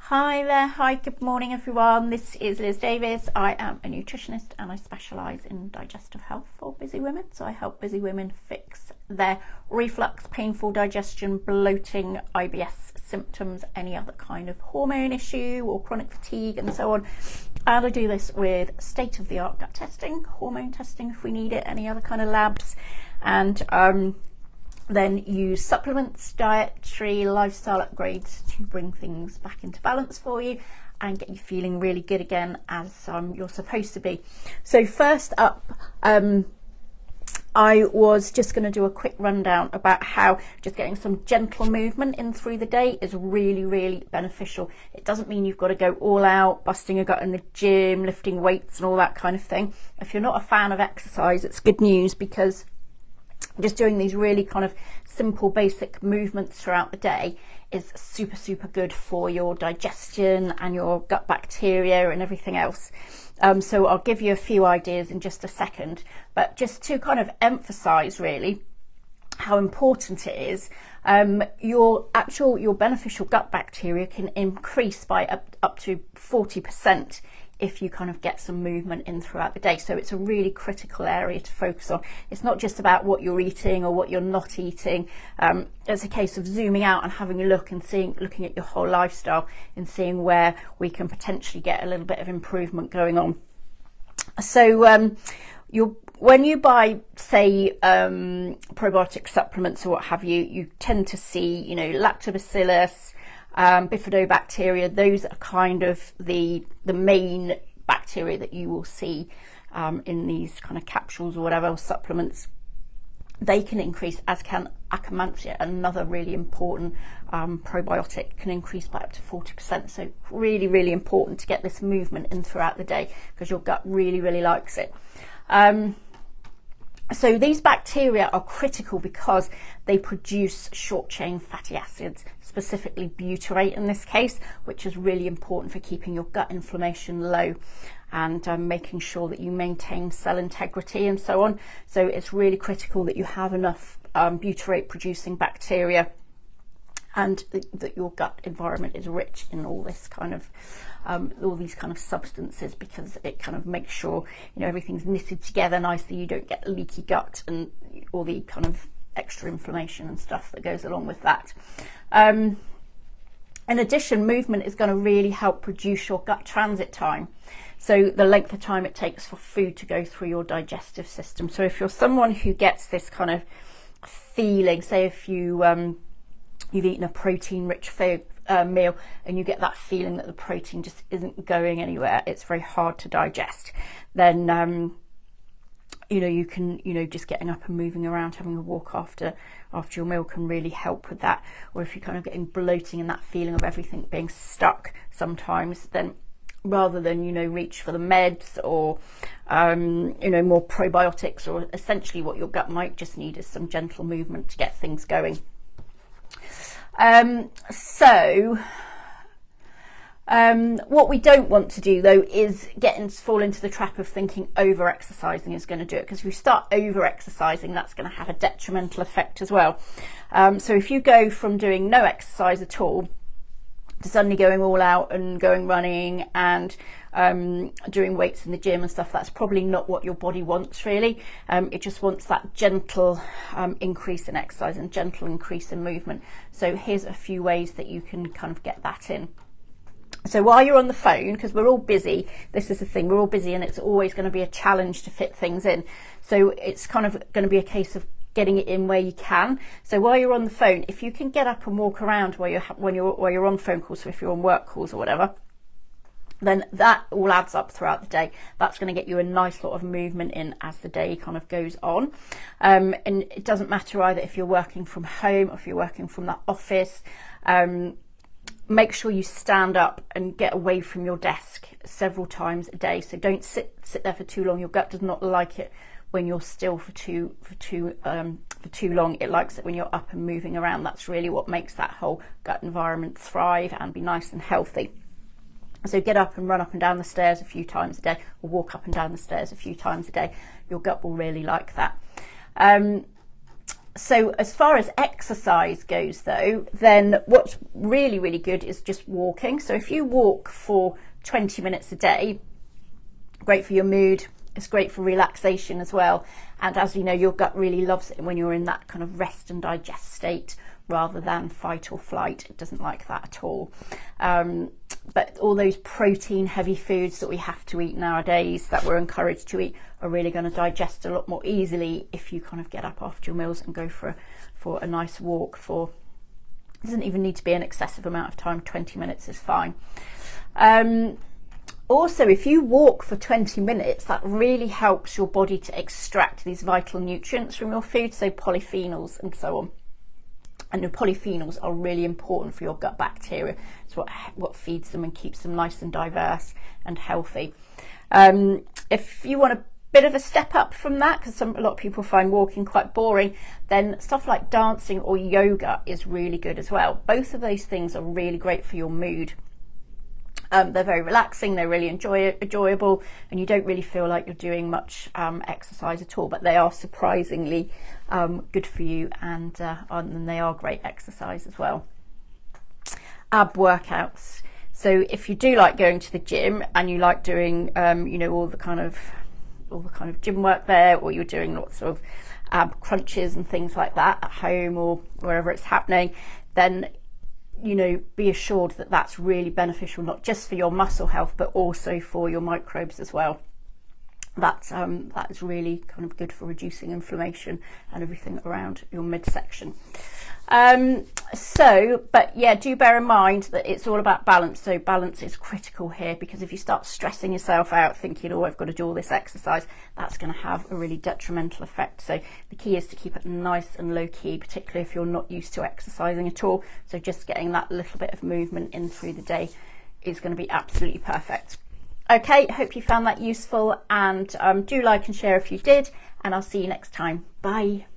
Hi there, hi, good morning everyone. This is Liz Davis. I am a nutritionist and I specialise in digestive health for busy women. So I help busy women fix their reflux, painful digestion, bloating, IBS symptoms, any other kind of hormone issue or chronic fatigue and so on. And I do this with state-of-the-art gut testing, hormone testing if we need it, any other kind of labs, and then use supplements, dietary, lifestyle upgrades to bring things back into balance for you and get you feeling really good again as you're supposed to be. So first up, I was just going to do a quick rundown about how just getting some gentle movement in through the day is really, really beneficial. It doesn't mean you've got to go all out, busting a gut in the gym, lifting weights and all that kind of thing. If you're not a fan of exercise, it's good news, because just doing these really kind of simple basic movements throughout the day is super, super good for your digestion and your gut bacteria and everything else. So I'll give you a few ideas in just a second, but just to kind of emphasize really how important it is, your beneficial gut bacteria can increase by up to 40% if you kind of get some movement in throughout the day. So it's a really critical area to focus on. It's not just about what you're eating or what you're not eating. It's a case of zooming out and having a look and looking at your whole lifestyle and seeing where we can potentially get a little bit of improvement going on. So when you buy, say, probiotic supplements or what have you, you tend to see, lactobacillus, bifidobacteria. Those are kind of the main bacteria that you will see in these kind of capsules or whatever, or supplements. They can increase, as can Akkermansia, another really important probiotic, can increase by up to 40%. So really, really important to get this movement in throughout the day, because your gut really, really likes it. So these bacteria are critical because they produce short chain fatty acids, specifically butyrate in this case, which is really important for keeping your gut inflammation low and making sure that you maintain cell integrity and so on. So it's really critical that you have enough butyrate producing bacteria, and that your gut environment is rich in all this kind of all these kind of substances, because it kind of makes sure everything's knitted together nicely. You don't get leaky gut and all the kind of extra inflammation and stuff that goes along with that. In addition, movement is going to really help reduce your gut transit time, so the length of time it takes for food to go through your digestive system. So if you're someone who gets this kind of feeling, say if you've eaten a protein-rich meal and you get that feeling that the protein just isn't going anywhere, it's very hard to digest, then you can just getting up and moving around, having a walk after your meal can really help with that. Or if you're kind of getting bloating and that feeling of everything being stuck sometimes, then rather than reach for the meds or more probiotics, or essentially what your gut might just need is some gentle movement to get things going. What we don't want to do though is fall into the trap of thinking over exercising is going to do it, because if you start over exercising, that's going to have a detrimental effect as well. So if you go from doing no exercise at all to suddenly going all out and going running and doing weights in the gym and stuff, that's probably not what your body wants really. It just wants that gentle increase in exercise and gentle increase in movement. So here's a few ways that you can kind of get that in. So while you're on the phone, because we're all busy, this is the thing, we're all busy and it's always going to be a challenge to fit things in. So it's kind of going to be a case of getting it in where you can. So while you're on the phone, if you can get up and walk around while you're on phone calls, so if you're on work calls or whatever, then that all adds up throughout the day. That's going to get you a nice lot of movement in as the day kind of goes on. And it doesn't matter either if you're working from home or if you're working from that office. Make sure you stand up and get away from your desk several times a day. So don't sit there for too long. Your gut does not like it when you're still for too long. It likes it when you're up and moving around. That's really what makes that whole gut environment thrive and be nice and healthy. So get up and run up and down the stairs a few times a day, or walk up and down the stairs a few times a day. Your gut will really like that. So as far as exercise goes though, then what's really, really good is just walking. So if you walk for 20 minutes a day, great for your mood, it's great for relaxation as well. And as you know, your gut really loves it when you're in that kind of rest and digest state rather than fight or flight. It doesn't like that at all. But all those protein heavy foods that we have to eat nowadays, that we're encouraged to eat, are really going to digest a lot more easily if you kind of get up after your meals and go for a nice walk for, it doesn't even need to be an excessive amount of time, 20 minutes is fine. Also, if you walk for 20 minutes, that really helps your body to extract these vital nutrients from your food, so polyphenols and so on. And the polyphenols are really important for your gut bacteria. It's what feeds them and keeps them nice and diverse and healthy. If you want a bit of a step up from that, because a lot of people find walking quite boring, then stuff like dancing or yoga is really good as well. Both of those things are really great for your mood. They're very relaxing, they're really enjoyable, and you don't really feel like you're doing much exercise at all, but they are surprisingly good for you, and they are great exercise as well. Ab workouts. So if you do like going to the gym and you like doing all the kind of gym work there, or you're doing lots of ab crunches and things like that at home or wherever it's happening, then be assured that that's really beneficial, not just for your muscle health, but also for your microbes as well. That is really kind of good for reducing inflammation and everything around your midsection. But yeah, do bear in mind that it's all about balance. So balance is critical here, because if you start stressing yourself out thinking, oh, I've got to do all this exercise, that's going to have a really detrimental effect. So the key is to keep it nice and low key, particularly if you're not used to exercising at all. So just getting that little bit of movement in through the day is going to be absolutely perfect. Okay, hope you found that useful, and do like and share if you did, and I'll see you next time. Bye.